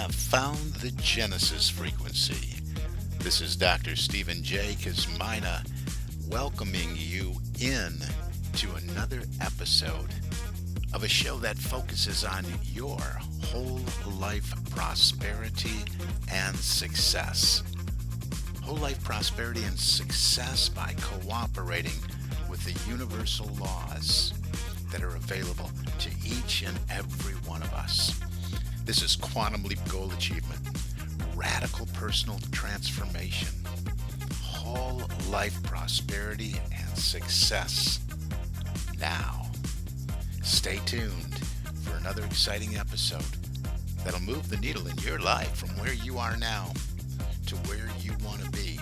have found the Genesis frequency. This is Dr. Stephen J. Kosmyna welcoming you in to another episode of a show that focuses on your whole life prosperity and success. Whole life prosperity and success by cooperating with the universal laws that are available to each and every one of us. This is Quantum Leap Goal Achievement, radical personal transformation, whole life prosperity and success. Now, stay tuned for another exciting episode that'll move the needle in your life from where you are now to where you want to be.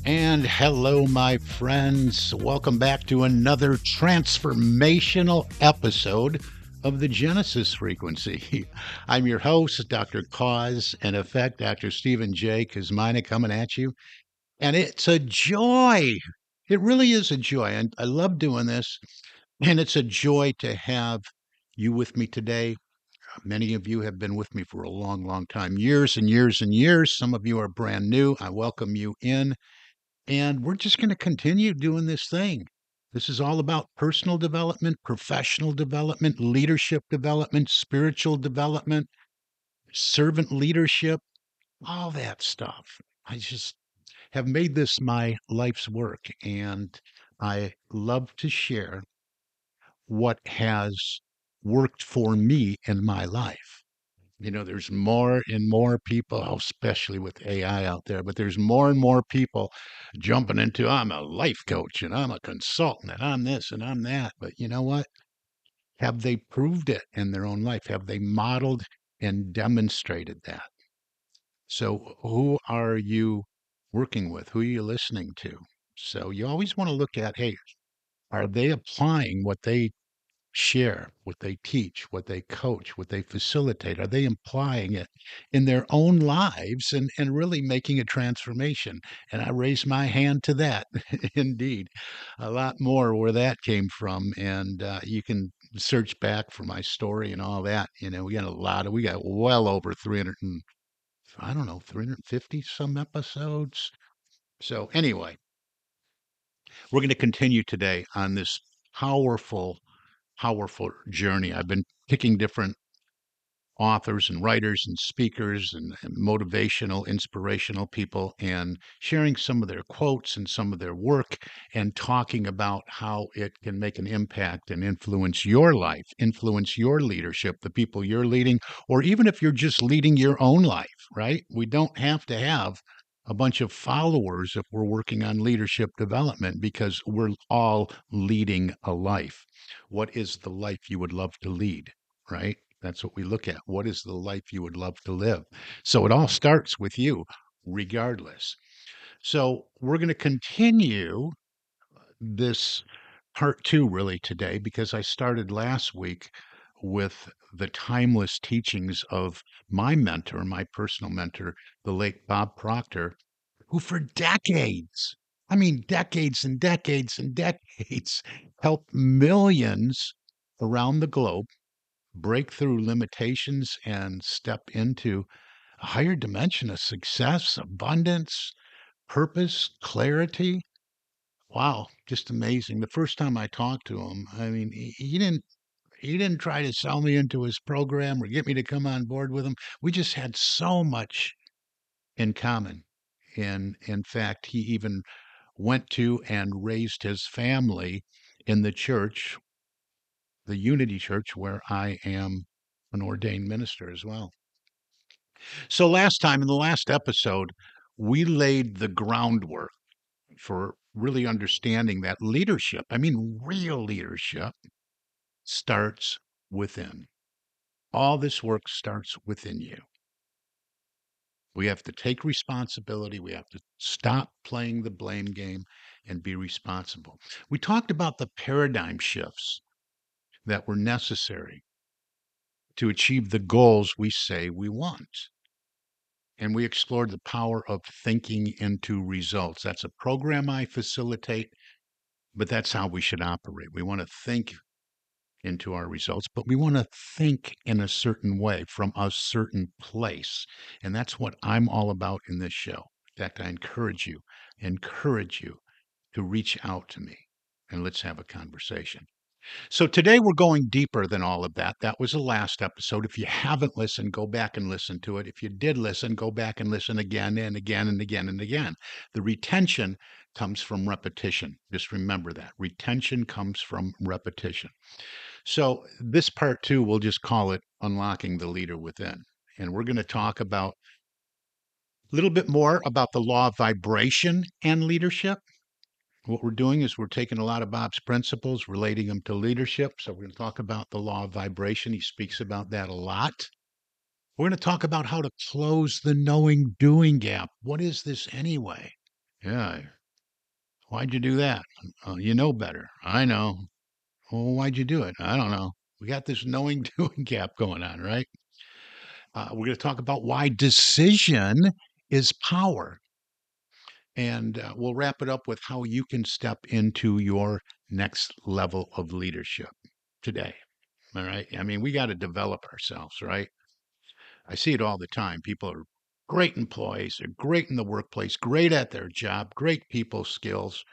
And hello, my friends. Welcome back to another transformational episode of the Genesis frequency. I'm your host, Dr. Cause and Effect, Dr. Stephen J. Kosmyna coming at you. And it's a joy. It really is a joy. And I love doing this. And it's a joy to have you with me today. Many of you have been with me for a long, long time, years and years and years. Some of you are brand new. I welcome you in. And we're just going to continue doing this thing. This is all about personal development, professional development, leadership development, spiritual development, servant leadership, all that stuff. I just have made this my life's work, and I love to share what has worked for me in my life. There's more and more people, especially with AI out there, but there's more and more people jumping into, I'm a life coach and I'm a consultant and I'm this and I'm that. But you know what? Have they proved it in their own life? Have they modeled and demonstrated that? So, who are you working with? Who are you listening to? So, you always want to look at, hey, are they applying what they share, what they teach, what they coach, what they facilitate? Are they applying it in their own lives and really making a transformation? And I raise my hand to that. Indeed, a lot more where that came from. And you can search back for my story and all that. We got well over 300 and I don't know, 350 some episodes. So anyway, we're going to continue today on this powerful journey. I've been picking different authors and writers and speakers and motivational, inspirational people and sharing some of their quotes and some of their work and talking about how it can make an impact and influence your life, influence your leadership, the people you're leading, or even if you're just leading your own life, right? We don't have to have a bunch of followers if we're working on leadership development because we're all leading a life. What is the life you would love to lead, right? That's what we look at. What is the life you would love to live? So it all starts with you, regardless. So we're going to continue this part two really today because I started last week with the timeless teachings of my mentor, my personal mentor, the late Bob Proctor, who for decades, I mean, decades and decades and decades, helped millions around the globe break through limitations and step into a higher dimension of success, abundance, purpose, clarity. Wow, just amazing. The first time I talked to him, I mean, he didn't try to sell me into his program or get me to come on board with him. We just had so much in common. And in fact, he even went to and raised his family in the church, the Unity Church, where I am an ordained minister as well. So last time in the last episode, we laid the groundwork for really understanding that leadership, I mean, real leadership starts within. All this work starts within you. We have to take responsibility. We have to stop playing the blame game and be responsible. We talked about the paradigm shifts that were necessary to achieve the goals we say we want. And we explored the power of thinking into results. That's a program I facilitate, but that's how we should operate. We want to think into our results, but we want to think in a certain way from a certain place. And that's what I'm all about in this show. In fact, I encourage you to reach out to me and let's have a conversation. So today we're going deeper than all of that. That was the last episode. If you haven't listened, go back and listen to it. If you did listen, go back and listen again and again and again and again. The retention comes from repetition. Just remember that. Retention comes from repetition. So this part two, we'll just call it Unlocking the Leader Within. And we're going to talk about a little bit more about the law of vibration and leadership. What we're doing is we're taking a lot of Bob's principles, relating them to leadership. So we're going to talk about the law of vibration. He speaks about that a lot. We're going to talk about how to close the knowing doing gap. What is this anyway? Yeah. Why'd you do that? You know better. I know. Well, why'd you do it? I don't know. We got this knowing doing gap going on, right? We're going to talk about why decision is power. And we'll wrap it up with how you can step into your next level of leadership today. All right. I mean, we got to develop ourselves, right? I see it all the time. People are great employees, they're great in the workplace, great at their job, great people skills,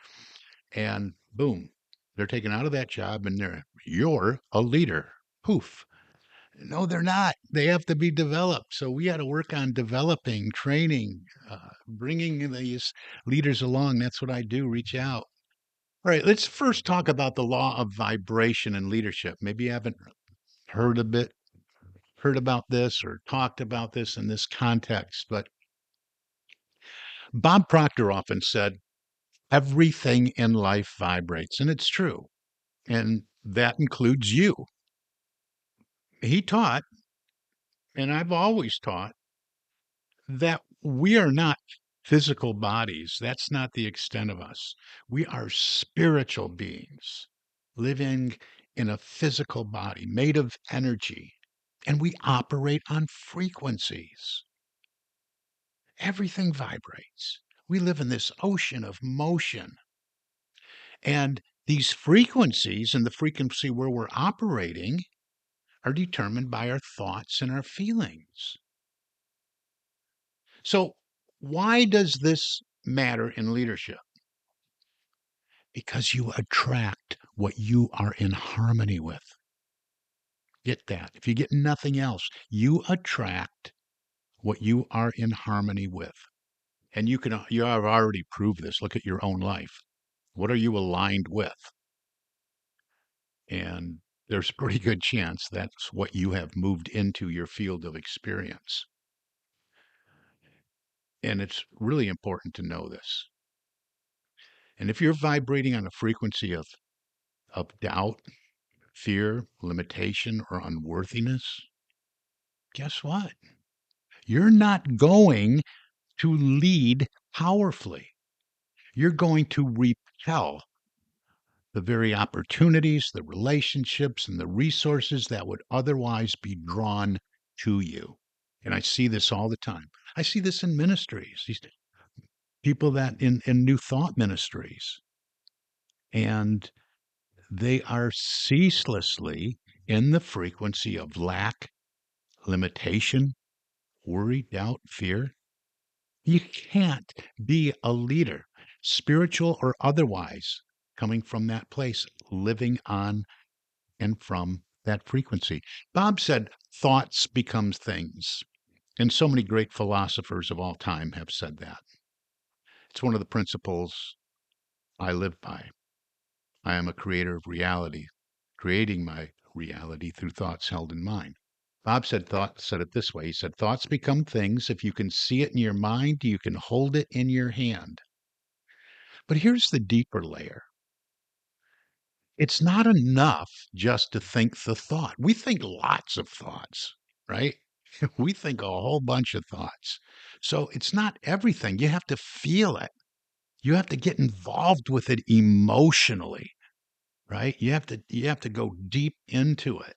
and boom, they're taken out of that job and you're a leader. Poof. No, they're not. They have to be developed. So we got to work on developing, training, bringing these leaders along. That's what I do. Reach out. All right. Let's first talk about the law of vibration and leadership. Maybe you haven't heard a bit, heard about this or talked about this in this context, but Bob Proctor often said, everything in life vibrates. And it's true. And that includes you. He taught, and I've always taught, that we are not physical bodies. That's not the extent of us. We are spiritual beings living in a physical body made of energy, and we operate on frequencies. Everything vibrates. We live in this ocean of motion. And these frequencies and the frequency where we're operating are determined by our thoughts and our feelings. So, why does this matter in leadership? Because you attract what you are in harmony with. Get that. If you get nothing else, you attract what you are in harmony with. And you have already proved this. Look at your own life. What are you aligned with? And there's a pretty good chance that's what you have moved into your field of experience. And it's really important to know this. And if you're vibrating on a frequency of doubt, fear, limitation, or unworthiness, guess what? You're not going to lead powerfully. You're going to repel the very opportunities, the relationships, and the resources that would otherwise be drawn to you. And I see this all the time. I see this in ministries, these people that in new thought ministries. And they are ceaselessly in the frequency of lack, limitation, worry, doubt, fear. You can't be a leader, spiritual or otherwise, coming from that place, living on and from that frequency. Bob said, thoughts becomes things. And so many great philosophers of all time have said that. It's one of the principles I live by. I am a creator of reality, creating my reality through thoughts held in mind. Bob said it this way. He said, thoughts become things. If you can see it in your mind, you can hold it in your hand. But here's the deeper layer. It's not enough just to think the thought. We think lots of thoughts, right? We think a whole bunch of thoughts. So it's not everything. You have to feel it. You have to get involved with it emotionally, right? You have to go deep into it.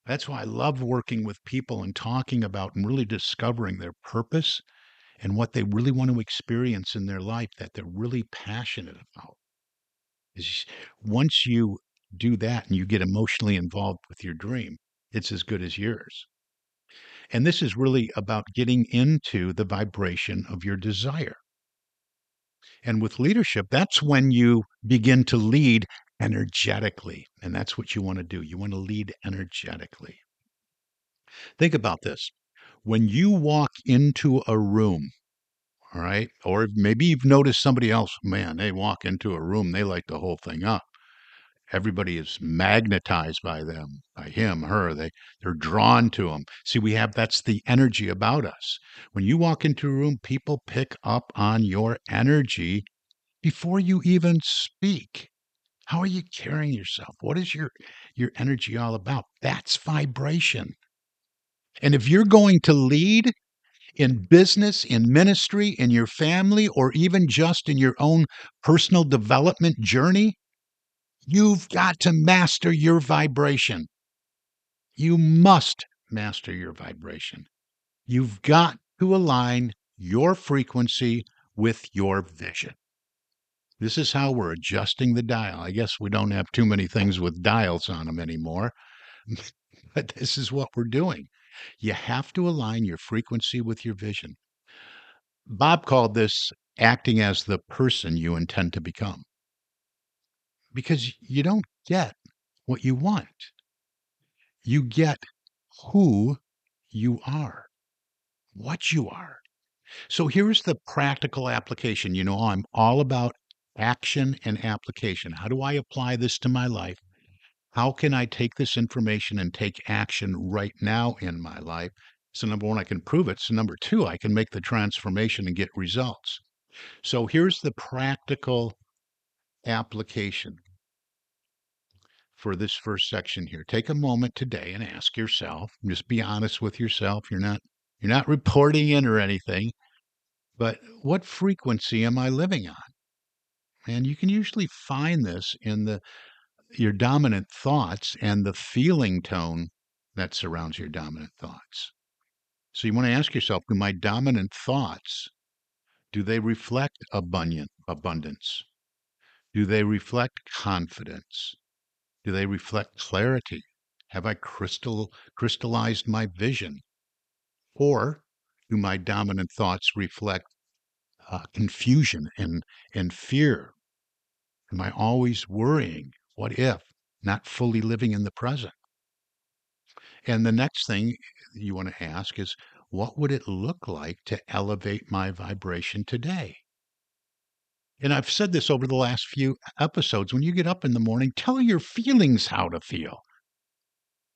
That's why I love working with people and talking about and really discovering their purpose and what they really want to experience in their life that they're really passionate about. Is once you do that and you get emotionally involved with your dream, it's as good as yours. And this is really about getting into the vibration of your desire. And with leadership, that's when you begin to lead energetically. And that's what you want to do. You want to lead energetically. Think about this. When you walk into a room, all right, or maybe you've noticed somebody else, man, they walk into a room, they light the whole thing up. Everybody is magnetized by them, by him, her. They're drawn to them. See, we have that's the energy about us. When you walk into a room, people pick up on your energy before you even speak. How are you carrying yourself? What is your energy all about? That's vibration. And if you're going to lead in business, in ministry, in your family, or even just in your own personal development journey, you've got to master your vibration. You must master your vibration. You've got to align your frequency with your vision. This is how we're adjusting the dial. I guess we don't have too many things with dials on them anymore, but this is what we're doing. You have to align your frequency with your vision. Bob called this acting as the person you intend to become because you don't get what you want. You get who you are, what you are. So here's the practical application. You know, I'm all about action and application. How do I apply this to my life? How can I take this information and take action right now in my life? So, number one, I can prove it. So, number two, I can make the transformation and get results. So, here's the practical application for this first section here. Take a moment today and ask yourself, just be honest with yourself. You're not reporting in or anything, but what frequency am I living on? And you can usually find this in the your dominant thoughts and the feeling tone that surrounds your dominant thoughts. So you want to ask yourself, do my dominant thoughts, do they reflect abundance? Do they reflect confidence? Do they reflect clarity? Have I crystallized my vision? Or do my dominant thoughts reflect confusion and fear? Am I always worrying? What if? Not fully living in the present. And the next thing you want to ask is, what would it look like to elevate my vibration today? And I've said this over the last few episodes. When you get up in the morning, tell your feelings how to feel.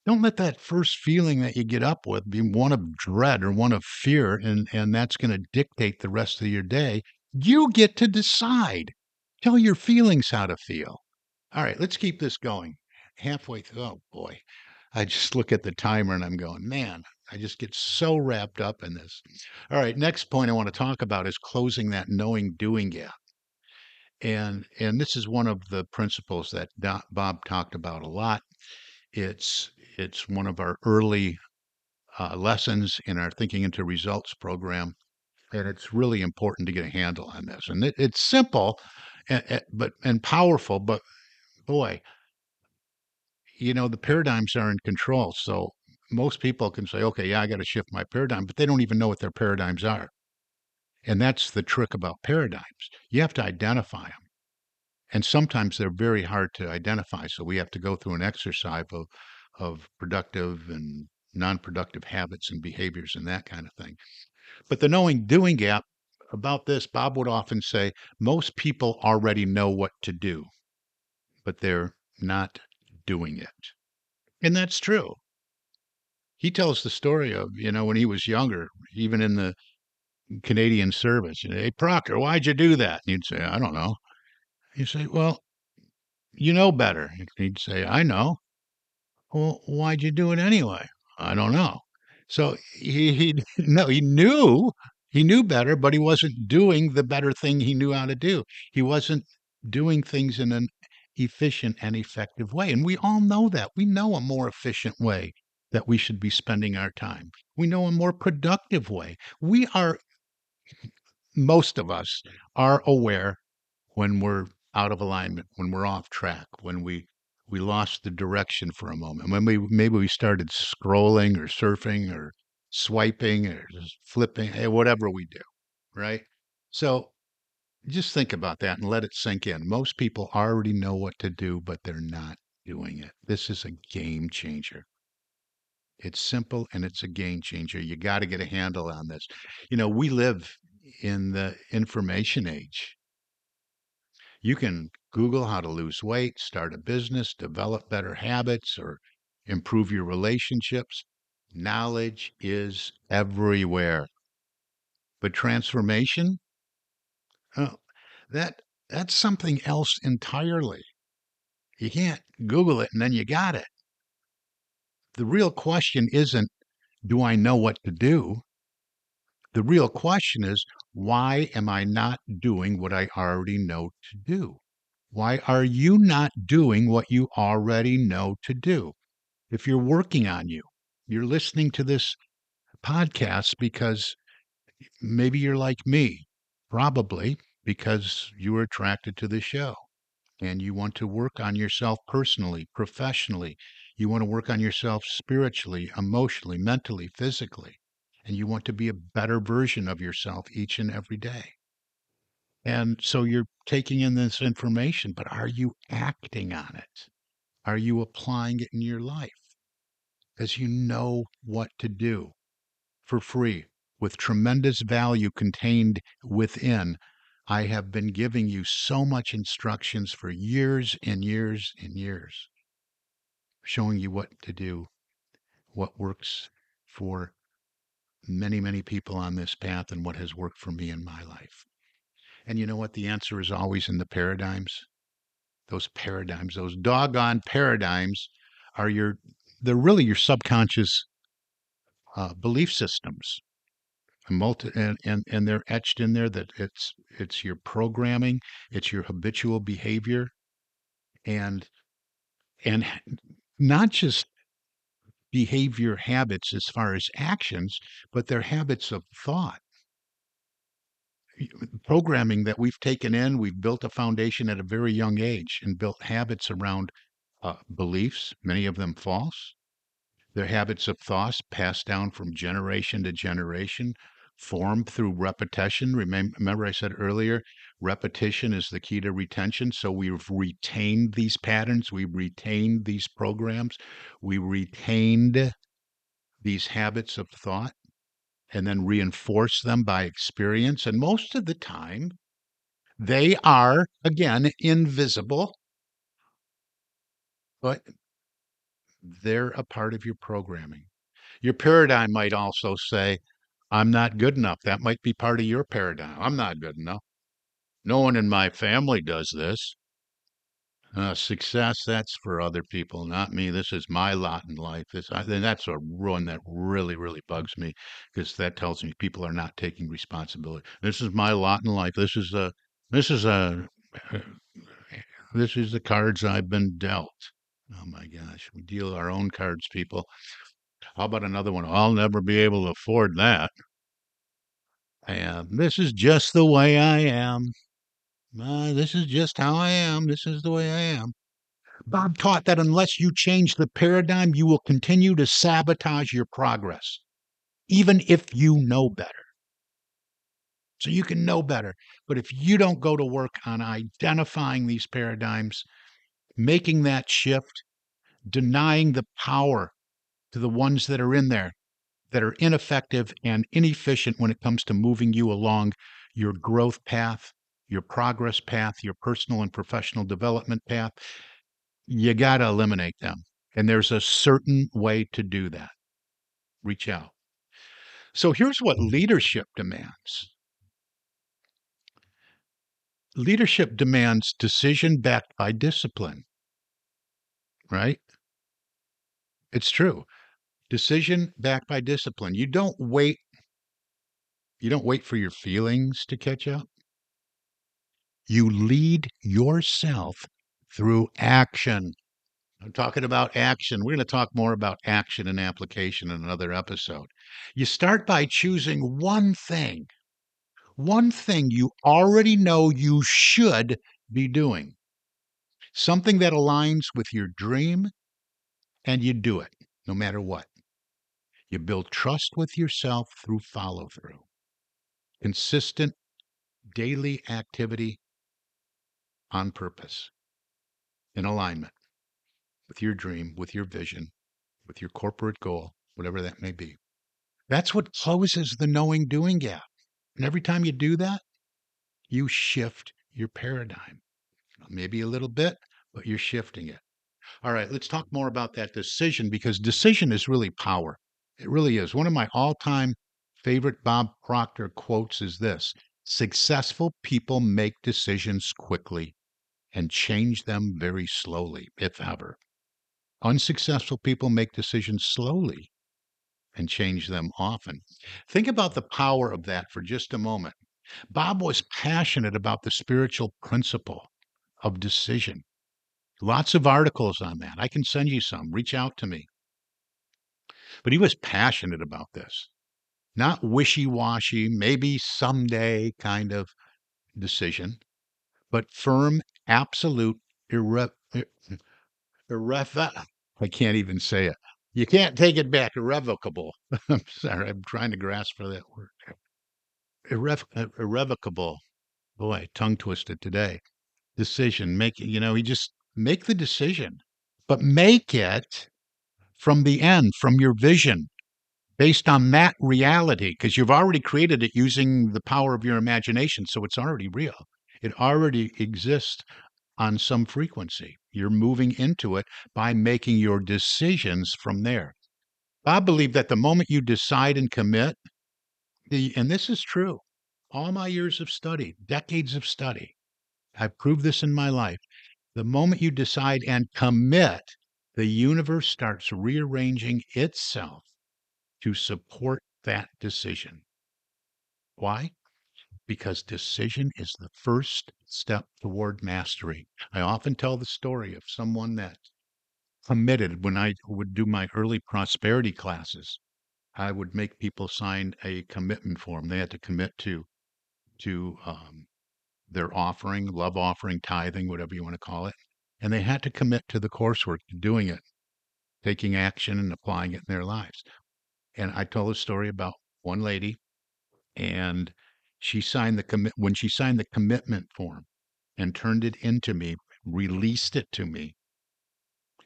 Don't let that first feeling that you get up with be one of dread or one of fear, and that's going to dictate the rest of your day. You get to decide. Tell your feelings how to feel. All right, let's keep this going. Halfway through, oh boy, I just look at the timer and I'm going, man, I just get so wrapped up in this. All right, next point I want to talk about is closing that knowing doing gap. And this is one of the principles that Bob talked about a lot. It's one of our early lessons in our Thinking into Results program, and it's really important to get a handle on this. And it's simple, but powerful. But boy, the paradigms are in control. So most people can say, okay, yeah, I got to shift my paradigm, but they don't even know what their paradigms are. And that's the trick about paradigms. You have to identify them. And sometimes they're very hard to identify. So we have to go through an exercise of productive and non-productive habits and behaviors and that kind of thing. But the knowing doing gap about this, Bob would often say, most people already know what to do, but they're not doing it. And that's true. He tells the story of, when he was younger, even in the Canadian service, hey, Proctor, why'd you do that? And you'd say, I don't know. He'd say, well, you know better. He'd say, I know. Well, why'd you do it anyway? I don't know. So he no, he knew better, but he wasn't doing the better thing he knew how to do. He wasn't doing things in an efficient and effective way. And we all know that. We know a more efficient way that we should be spending our time. We know a more productive way. Most of us are aware when we're out of alignment, when we're off track, when we lost the direction for a moment. When maybe we started scrolling or surfing or swiping or just flipping, whatever we do, right? So just think about that and let it sink in. Most people already know what to do, but they're not doing it. This is a game changer. It's simple and it's a game changer. You got to get a handle on this. We live in the information age. You can Google how to lose weight, start a business, develop better habits, or improve your relationships. Knowledge is everywhere. But transformation, oh, that that's something else entirely. You can't Google it and then you got it. The real question isn't, do I know what to do? The real question is, why am I not doing what I already know to do? Why are you not doing what you already know to do? If you're working on you're listening to this podcast because maybe you're like me, probably because you were attracted to the show and you want to work on yourself personally, professionally. You want to work on yourself spiritually, emotionally, mentally, physically, and you want to be a better version of yourself each and every day. And so you're taking in this information, but are you acting on it? Are you applying it in your life? Because you know what to do for free with tremendous value contained within. I have been giving you so much instructions for years and years and years, showing you what to do, what works for many, many people on this path, and what has worked for me in my life. And you know what? The answer is always in the paradigms. Those paradigms, those doggone paradigms are they're really your subconscious belief systems. And they're etched in there that it's your programming, it's your habitual behavior, and and not just behavior habits as far as actions, but they're habits of thought. Programming that we've taken in, we've built a foundation at a very young age and built habits around beliefs, many of them false. Their habits of thoughts passed down from generation to generation, formed through repetition. Remember, I said earlier, repetition is the key to retention. So we've retained these patterns, we retained these programs, we retained these habits of thought, and then reinforce them by experience. And most of the time, they are, again, invisible, but they're a part of your programming. Your paradigm might also say, I'm not good enough. That might be part of your paradigm. I'm not good enough. No one in my family does this. Success, that's for other people, not me. This is my lot in life. And that's a one that really, really bugs me because that tells me people are not taking responsibility. This is my lot in life. This is a, this is the cards I've been dealt. Oh my gosh, we deal our own cards, people. How about another one? I'll never be able to afford that. And this is just the way I am. This is just how I am. This is the way I am. Bob taught that unless you change the paradigm, you will continue to sabotage your progress, even if you know better. So you can know better. But if you don't go to work on identifying these paradigms, making that shift, denying the power to the ones that are in there that are ineffective and inefficient when it comes to moving you along your growth path, your progress path, your personal and professional development path, you got to eliminate them. And there's a certain way to do that. Reach out. So here's what leadership demands. Leadership demands decision backed by discipline, right? It's true. Decision backed by discipline. You don't wait for your feelings to catch up. You lead yourself through action. I'm talking about action. We're going to talk more about action and application in another episode. You start by choosing one thing you already know you should be doing. something that aligns with your dream, and you do it no matter what. You build trust with yourself through follow through, consistent daily activity on purpose, in alignment with your dream, with your vision, with your corporate goal, whatever that may be. That's what closes the knowing doing gap. And every time you do that, you shift your paradigm. Maybe a little bit, but you're shifting it. All right, let's talk more about that decision, because decision is really power. It really is. One of my all time favorite Bob Proctor quotes is this: successful people make decisions quickly and change them very slowly, if ever. Unsuccessful people make decisions slowly and change them often. Think about the power of that for just a moment. Bob was passionate about the spiritual principle of decision. Lots of articles on that. I can send you some. Reach out to me. But he was passionate about this, not wishy washy, maybe someday kind of decision, but firm, absolute, I can't even say it. You can't take it back. Irrevocable. I'm sorry. I'm trying to grasp for that word. Irrevocable. Boy, tongue twisted today. Decision. He just make the decision, but make it from the end, from your vision, based on that reality, because you've already created it using the power of your imagination. So it's already real. It already exists on some frequency. You're moving into it by making your decisions from there. I believe that the moment you decide and commit, and this is true, all my years of study, decades of study, I've proved this in my life. The moment you decide and commit, the universe starts rearranging itself to support that decision. Why? Because decision is the first step toward mastery. I often tell the story of someone that committed when I would do my early prosperity classes. I would make people sign a commitment form. They had to commit to their offering, love offering, tithing, whatever you want to call it, and they had to commit to the coursework, to doing it, taking action and applying it in their lives. And I told a story about one lady, and she signed when she signed the commitment form and turned it into me, released it to me.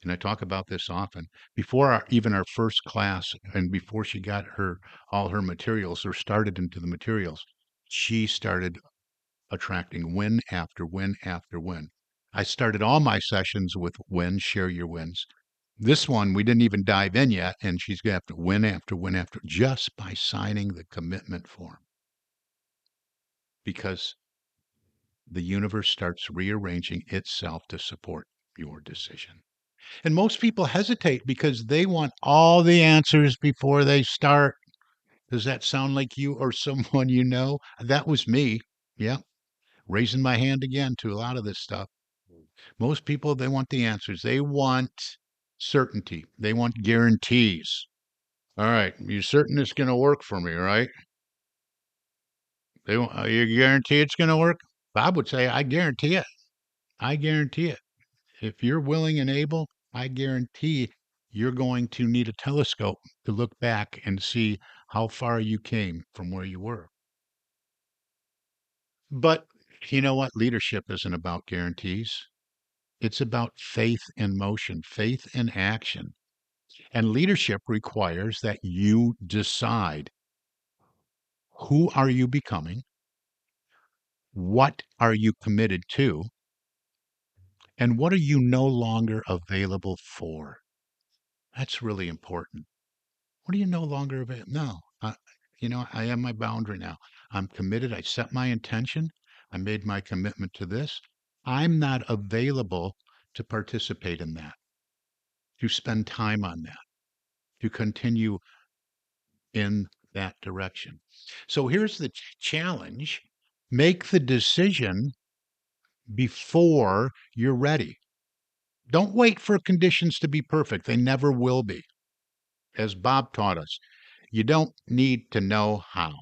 And I talk about this often. Before even our first class, and before she got all her materials or started into the materials, she started attracting win after win after win. I started all my sessions with win, share your wins. This one, we didn't even dive in yet, and she's going to have to win after win after, just by signing the commitment form. Because the universe starts rearranging itself to support your decision. And most people hesitate because they want all the answers before they start. Does that sound like you or someone you know? That was me. Yeah. Raising my hand again to a lot of this stuff. Most people, they want the answers. They want certainty. They want guarantees. All right. You're certain it's going to work for me, right? You guarantee it's going to work? Bob would say, I guarantee it. I guarantee it. If you're willing and able, I guarantee you're going to need a telescope to look back and see how far you came from where you were. But you know what? Leadership isn't about guarantees. It's about faith in motion, faith in action. And leadership requires that you decide, who are you becoming? What are you committed to? And what are you no longer available for? That's really important. What are you no longer available? No, I am my boundary now. I'm committed. I set my intention. I made my commitment to this. I'm not available to participate in that, to spend time on that, to continue in that direction. So here's the challenge: make the decision before you're ready. Don't wait for conditions to be perfect. They never will be. As Bob taught us, you don't need to know how.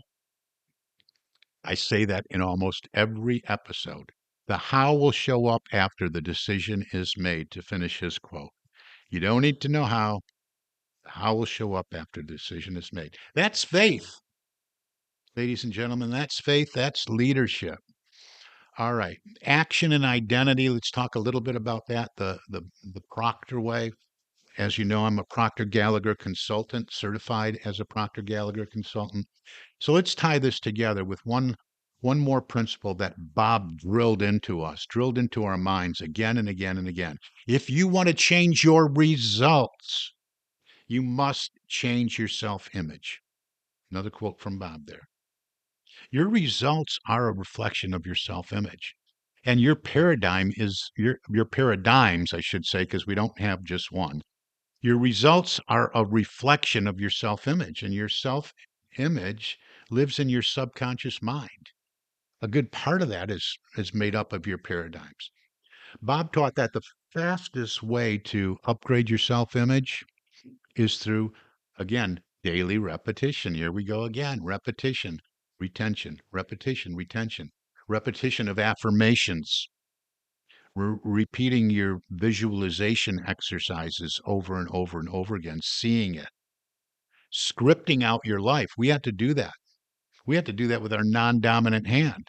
I say that in almost every episode. The how will show up after the decision is made, to finish his quote. You don't need to know how. The how will show up after the decision is made. That's faith, ladies and gentlemen. That's faith. That's leadership. All right. Action and identity. Let's talk a little bit about that. The Proctor way. As you know, I'm a Proctor Gallagher consultant, certified as a Proctor Gallagher consultant. So let's tie this together with one more principle that Bob drilled into us, drilled into our minds again and again and again. If you want to change your results, you must change your self-image. Another quote from Bob there. Your results are a reflection of your self-image. And your paradigm is your paradigms, I should say, because we don't have just one. Your results are a reflection of your self-image, and your self-image lives in your subconscious mind. A good part of that is made up of your paradigms. Bob taught that the fastest way to upgrade your self-image is through, again, daily repetition. Here we go again. Repetition, retention, repetition, retention, repetition of affirmations, repeating your visualization exercises over and over and over again, seeing it, scripting out your life. We have to do that. We have to do that with our non-dominant hand.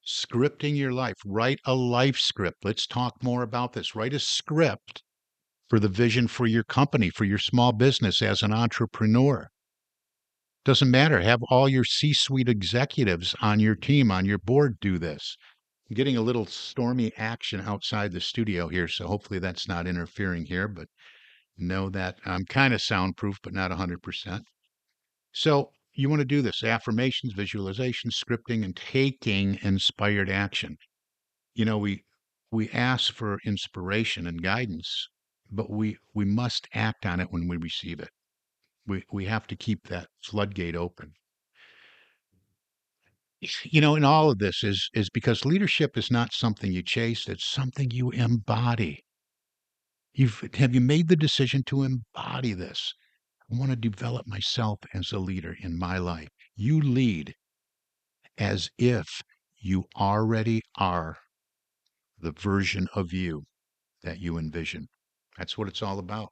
Scripting your life. Write a life script. Let's talk more about this. Write a script for the vision for your company, for your small business as an entrepreneur. Doesn't matter. Have all your C-suite executives on your team, on your board do this. I'm getting a little stormy action outside the studio here, so hopefully that's not interfering here, but know that I'm kind of soundproof, but not 100%. So you want to do this: affirmations, visualization, scripting, and taking inspired action. You know, we ask for inspiration and guidance, but we must act on it when we receive it. We have to keep that floodgate open. You know, and all of this is because leadership is not something you chase, it's something you embody. Have you made the decision to embody this? I want to develop myself as a leader in my life. You lead as if you already are the version of you that you envision. That's what it's all about.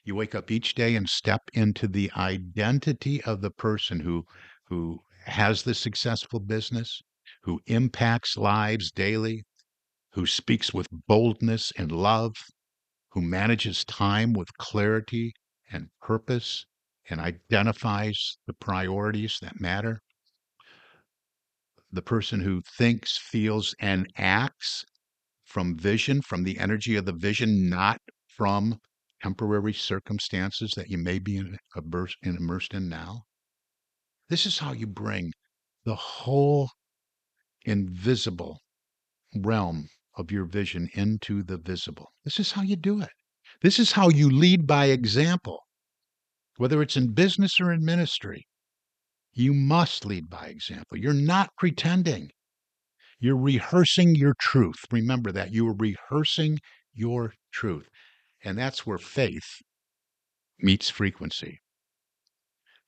You wake up each day and step into the identity of the person who has the successful business, who impacts lives daily, who speaks with boldness and love, who manages time with clarity and purpose and identifies the priorities that matter, the person who thinks, feels, and acts from vision, from the energy of the vision, not from temporary circumstances that you may be immersed in now. This is how you bring the whole invisible realm of your vision into the visible. This is how you do it. This is how you lead by example, whether it's in business or in ministry. You must lead by example. You're not pretending. You're rehearsing your truth. Remember that. You are rehearsing your truth. And that's where faith meets frequency.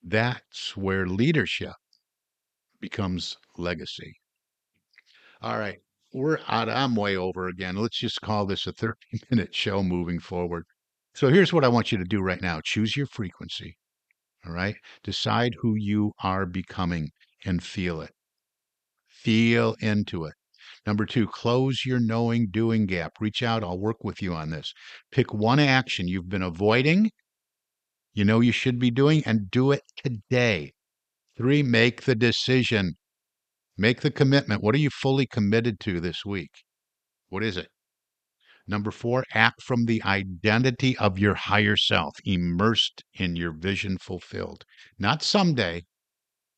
That's where leadership becomes legacy. All right. We're out. I'm way over again. Let's just call this a 30-minute show moving forward. So here's what I want you to do right now: choose your frequency. All right. Decide who you are becoming and feel it. Feel into it. Number two, close your knowing doing gap. Reach out. I'll work with you on this. Pick one action you've been avoiding, you know you should be doing, and do it today. Three, make the decision. Make the commitment. What are you fully committed to this week? What is it? Number four, act from the identity of your higher self, immersed in your vision fulfilled. Not someday,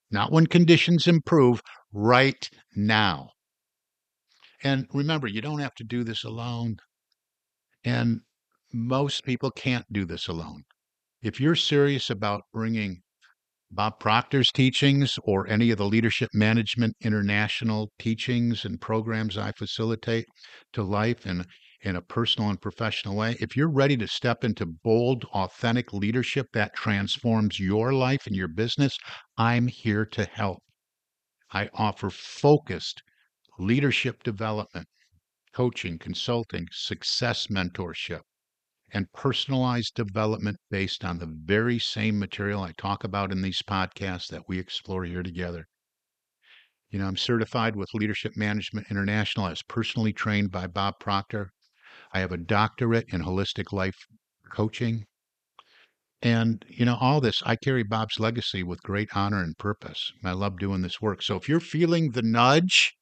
not when conditions improve, right now. And remember, you don't have to do this alone. And most people can't do this alone. If you're serious about bringing Bob Proctor's teachings or any of the Leadership Management International teachings and programs I facilitate to life in a personal and professional way, if you're ready to step into bold, authentic leadership that transforms your life and your business, I'm here to help. I offer focused leadership development, coaching, consulting, success mentorship, and personalized development based on the very same material I talk about in these podcasts that we explore here together. I'm certified with Leadership Management International. I was personally trained by Bob Proctor. I have a doctorate in holistic life coaching. And, all this, I carry Bob's legacy with great honor and purpose. I love doing this work. So if you're feeling the nudge,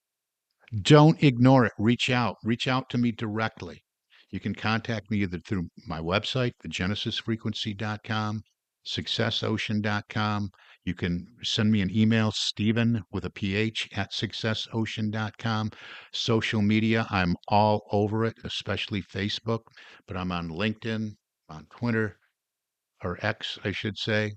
don't ignore it. Reach out. Reach out to me directly. You can contact me either through my website, thegenesisfrequency.com, successocean.com. You can send me an email, Stephen with a PH at successocean.com. Social media, I'm all over it, especially Facebook, but I'm on LinkedIn, on Twitter, or X, I should say.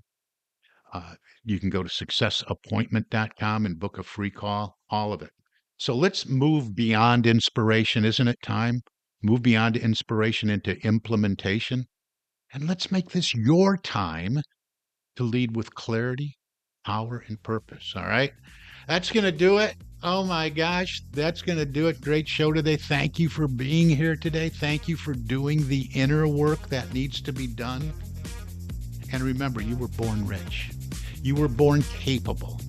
You can go to successappointment.com and book a free call, all of it. So let's move beyond inspiration. Isn't it time? Move beyond inspiration into implementation. And let's make this your time to lead with clarity, power, and purpose. All right. That's going to do it. Oh my gosh. That's going to do it. Great show today. Thank you for being here today. Thank you for doing the inner work that needs to be done. And remember, you were born rich. You were born capable.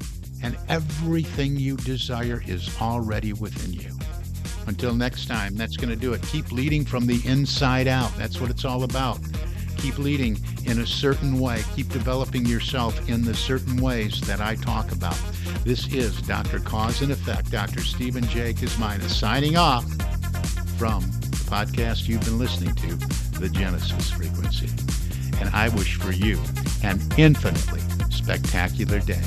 And everything you desire is already within you. Until next time, that's going to do it. Keep leading from the inside out. That's what it's all about. Keep leading in a certain way. Keep developing yourself in the certain ways that I talk about. This is Dr. Cause and Effect, Dr. Stephen J. Kosmyna, signing off from the podcast you've been listening to, The Genesis Frequency. And I wish for you an infinitely spectacular day.